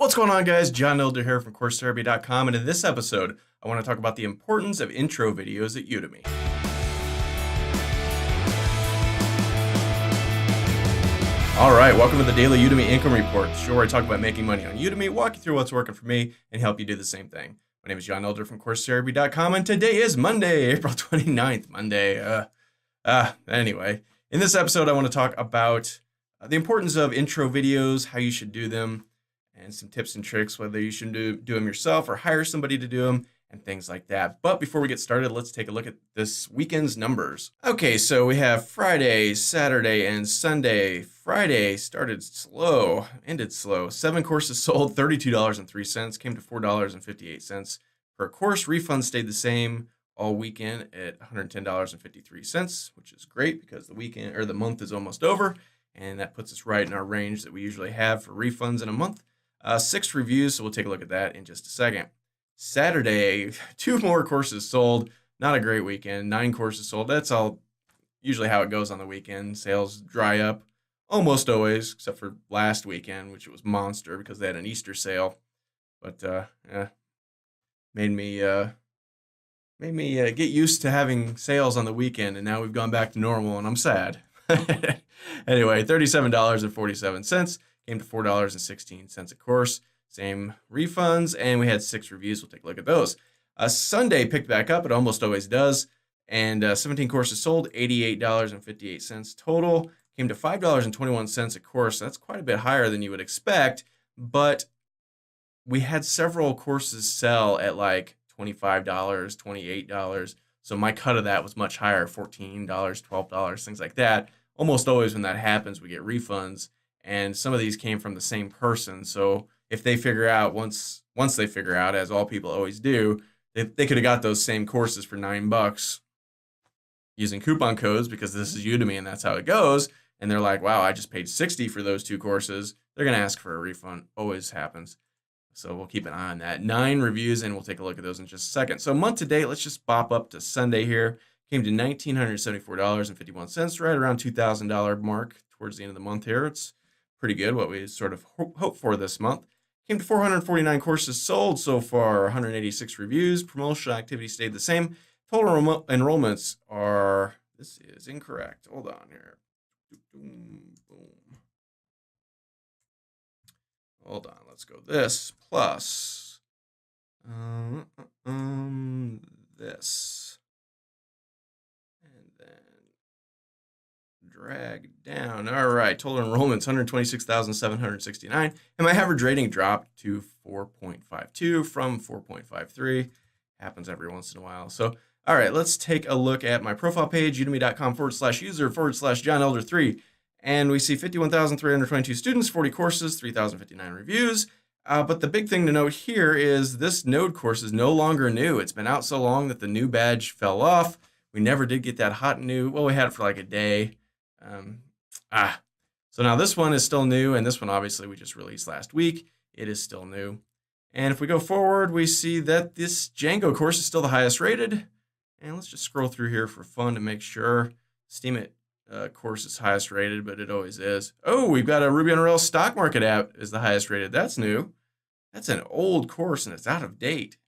What's going on, guys? John Elder here from CourseTherapy.com, and in this episode, I want to talk about the importance of intro videos at Udemy. All right, welcome to the Daily Udemy Income Report, the show where I talk about making money on Udemy, walk you through what's working for me, and help you do the same thing. My name is John Elder from CourseTherapy.com, and today is Monday, April 29th. Anyway, in this episode, I want to talk about the importance of intro videos, how you should do them, and some tips and tricks, whether you should do them yourself or hire somebody to do them, and things like that. But before we get started, let's take a look at this weekend's numbers. Okay, so we have Friday, Saturday, and Sunday. Friday started slow, ended slow. 7 courses sold, $32.03, came to $4.58 per course. Refunds stayed the same all weekend at $110.53, which is great because the weekend or the month is almost over, and that puts us right in our range that we usually have for refunds in a month. 6 reviews, so we'll take a look at that in just a second. Saturday, 2 more courses sold. Not a great weekend. 9 courses sold. That's all usually how it goes on the weekend. Sales dry up almost always, except for last weekend, which was monster because they had an Easter sale. But made me get used to having sales on the weekend, and now we've gone back to normal, and I'm sad. Anyway, $37.47 came to $4.16 a course. Same refunds, and we had 6 reviews. We'll take a look at those. Sunday picked back up. It almost always does. And 17 courses sold, $88.58 total. Came to $5.21 a course. That's quite a bit higher than you would expect, but we had several courses sell at like $25, $28. So my cut of that was much higher, $14, $12, things like that. Almost always when that happens, we get refunds. And some of these came from the same person. So if they figure out, once they figure out, as all people always do, they could have got those same courses for $9 using coupon codes, because this is Udemy and that's how it goes. And they're like, wow, I just paid $60 for those 2 courses. They're going to ask for a refund. Always happens. So we'll keep an eye on that. 9 reviews, and we'll take a look at those in just a second. So month to date, let's just bop up to Sunday here. Came to $1,974.51, right around $2,000 mark towards the end of the month here. It's pretty good, what we sort of hope for this month. Came to 449 courses sold so far, 186 reviews. Promotional activity stayed the same. Total enrollments are, this is incorrect. Hold on here. Boom. Hold on, let's go this plus this. And then drag down. All right, total enrollments 126,769, and my average rating dropped to 4.52 from 4.53. Happens every once in a while. So, all right, let's take a look at my profile page, udemy.com/user/John Elder 3, and we see 51,322 students, 40 courses, 3,059 reviews. But the big thing to note here is this Node course is no longer new. It's been out so long that the new badge fell off. We never did get that hot new. Well, we had it for like a day. So now this one is still new, and this one obviously we just released last week. It is still new. And if we go forward, we see that this Django course is still the highest rated. And let's just scroll through here for fun to make sure. Steemit course is highest rated, but it always is. Oh, we've got a Ruby on Rails stock market app is the highest rated. That's new. That's an old course, and it's out of date.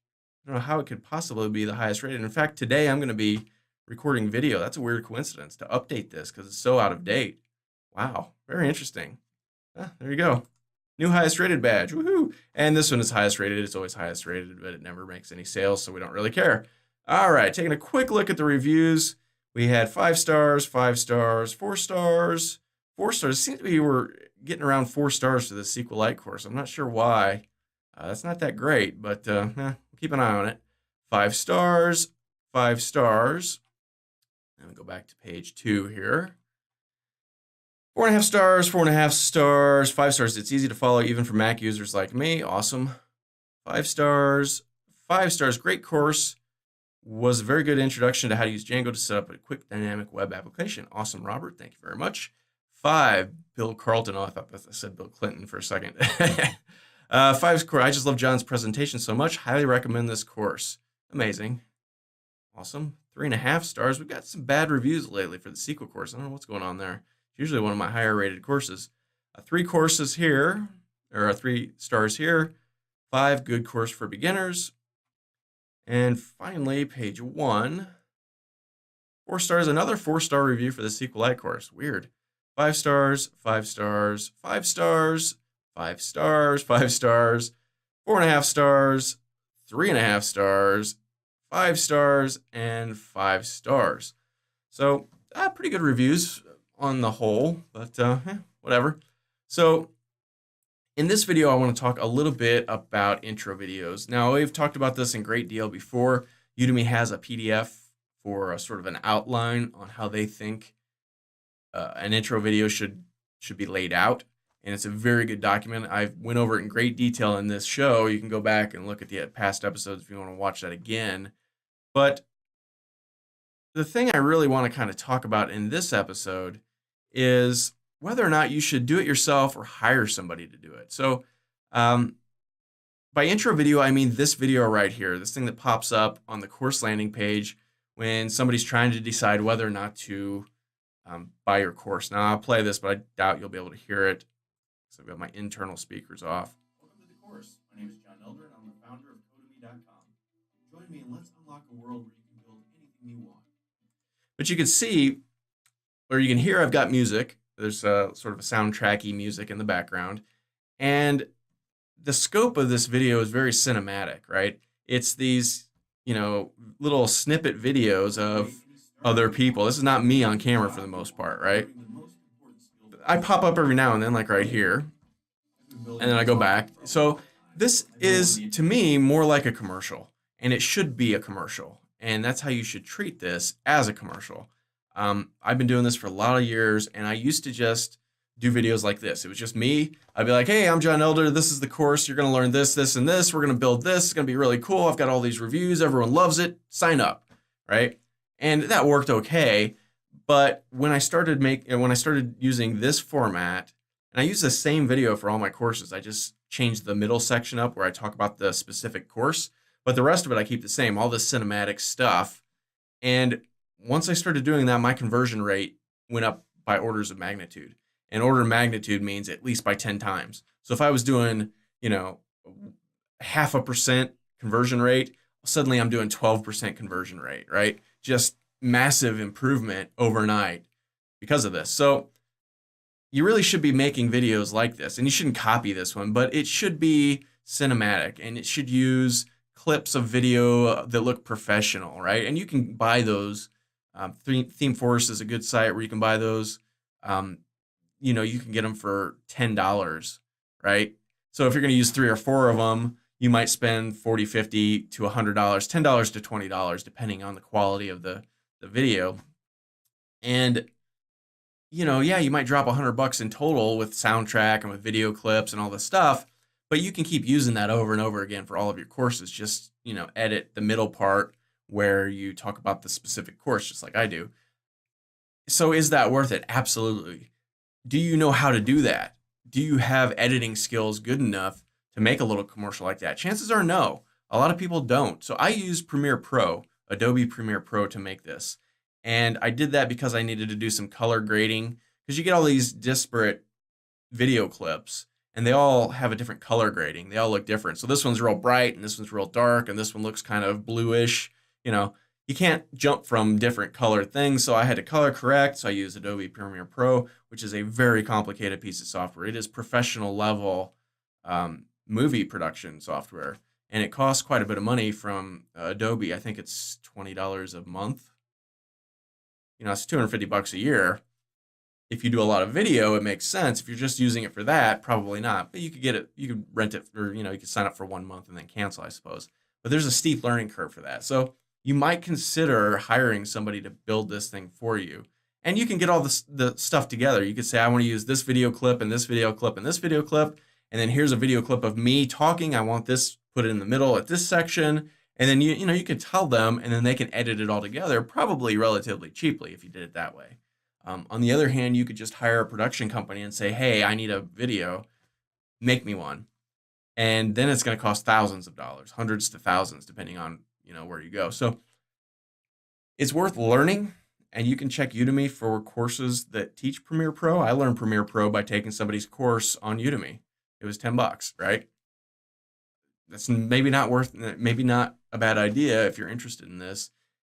I don't know how it could possibly be the highest rated. In fact, today I'm going to be recording video. That's a weird coincidence to update this because it's so out of date. Wow, very interesting. There you go. New highest rated badge. Woohoo! And this one is highest rated. It's always highest rated, but it never makes any sales, so we don't really care. All right, taking a quick look at the reviews. We had 5 stars, 5 stars, 4 stars, 4 stars. It seems we were getting around 4 stars to the SQLite course. I'm not sure why. That's not that great, but keep an eye on it. 5 stars, 5 stars. And we go back to page 2 here. 4.5 stars, 4.5 stars, 5 stars. It's easy to follow even for Mac users like me. Awesome. 5 stars, 5 stars. Great course. Was a very good introduction to how to use Django to set up a quick dynamic web application. Awesome, Robert. Thank you very much. 5, Bill Carlton. Oh, I thought I said Bill Clinton for a second. 5 course. I just love John's presentation so much. Highly recommend this course. Amazing. Awesome. 3.5 stars. We've got some bad reviews lately for the SQL course. I don't know what's going on there. It's usually one of my higher rated courses. 3 courses here. or 3 stars here. 5, good course for beginners. And finally, page 1, 4 stars, another 4-star review for the SQLite course. Weird. 5 stars, 5 stars, 5 stars, 5 stars, 5 stars, 4.5 stars, 3.5 stars, 5 stars, and 5 stars. So pretty good reviews on the whole, but whatever. So in this video, I want to talk a little bit about intro videos. Now, we've talked about this in great deal before. Udemy has a PDF for a sort of an outline on how they think an intro video should be laid out. And it's a very good document. I went over it in great detail in this show. You can go back and look at the past episodes if you want to watch that again. But the thing I really want to kind of talk about in this episode is whether or not you should do it yourself or hire somebody to do it. So by intro video, I mean this video right here, this thing that pops up on the course landing page when somebody's trying to decide whether or not to buy your course. Now, I'll play this, but I doubt you'll be able to hear it. So I've got my internal speakers off. Welcome to the course. My name is John Elder, and I'm the founder of Udemy.com. Join me and let's unlock a world where you can build anything you want. But you can see, or you can hear, I've got music. There's a sort of a soundtracky music in the background. And the scope of this video is very cinematic, right? It's these, little snippet videos of other people. This is not me on camera for the most part, right? I pop up every now and then, like right here, and then I go back. So this is, to me, more like a commercial, and it should be a commercial. And that's how you should treat this, as a commercial. I've been doing this for a lot of years, and I used to just do videos like this. It was just me. I'd be like, hey, I'm John Elder. This is the course. You're going to learn this, this, and this. We're going to build this. It's going to be really cool. I've got all these reviews. Everyone loves it. Sign up, right? And that worked okay. But when I started using this format, and I use the same video for all my courses, I just changed the middle section up where I talk about the specific course, but the rest of it I keep the same, all this cinematic stuff. And once I started doing that, my conversion rate went up by orders of magnitude. And order of magnitude means at least by 10 times. So if I was doing, 0.5% conversion rate, suddenly I'm doing 12% conversion rate, right? Just massive improvement overnight because of this. So you really should be making videos like this, and you shouldn't copy this one, but it should be cinematic, and it should use clips of video that look professional, right? And you can buy those. Theme Forest is a good site where you can buy those. You can get them for $10, right? So if you're going to use 3 or 4 of them, you might spend $40, $50 to $100, $10 to $20, depending on the quality of the video. And, you might drop $100 in total with soundtrack and with video clips and all this stuff, but you can keep using that over and over again for all of your courses. Just, edit the middle part where you talk about the specific course, just like I do. So is that worth it? Absolutely. Do you know how to do that? Do you have editing skills good enough to make a little commercial like that? Chances are no. A lot of people don't. So I use Premiere Pro, Adobe Premiere Pro, to make this. And I did that because I needed to do some color grading, because you get all these disparate video clips and they all have a different color grading. They all look different. So this one's real bright and this one's real dark and this one looks kind of bluish. You can't jump from different colored things. So I had to color correct. So I used Adobe Premiere Pro, which is a very complicated piece of software. It is professional level movie production software. And it costs quite a bit of money from Adobe. I think it's $20 a month. It's $250 a year. If you do a lot of video, it makes sense. If you're just using it for that, probably not. But you could get it, you could rent it, or you could sign up for 1 month and then cancel, I suppose. But there's a steep learning curve for that. So you might consider hiring somebody to build this thing for you. And you can get all the stuff together. You could say, I want to use this video clip and this video clip and this video clip. And then here's a video clip of me talking. I want this put in the middle at this section. And then you can tell them, and then they can edit it all together, probably relatively cheaply if you did it that way. On the other hand, you could just hire a production company and say, hey, I need a video, make me one. And then it's going to cost thousands of dollars, hundreds to thousands, depending on where you go. So it's worth learning, and you can check Udemy for courses that teach Premiere Pro. I learned Premiere Pro by taking somebody's course on Udemy. it was $10, right? That's maybe not a bad idea if you're interested in this,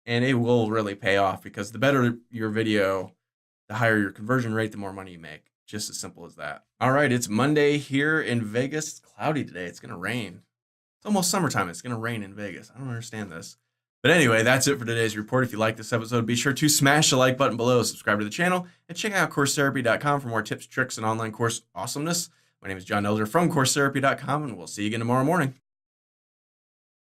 and it will really pay off because the better your video, the higher your conversion rate, the more money you make. Just as simple as that. All right, it's Monday here in Vegas. It's cloudy today. It's gonna rain. It's almost summertime. It's gonna rain in Vegas. I don't understand this. But anyway, that's it for today's report. If you like this episode, be sure to smash the like button below, subscribe to the channel, and check out CourseTherapy.com for more tips, tricks, and online course awesomeness. My name is John Elder from CourseTherapy.com, and we'll see you again tomorrow morning.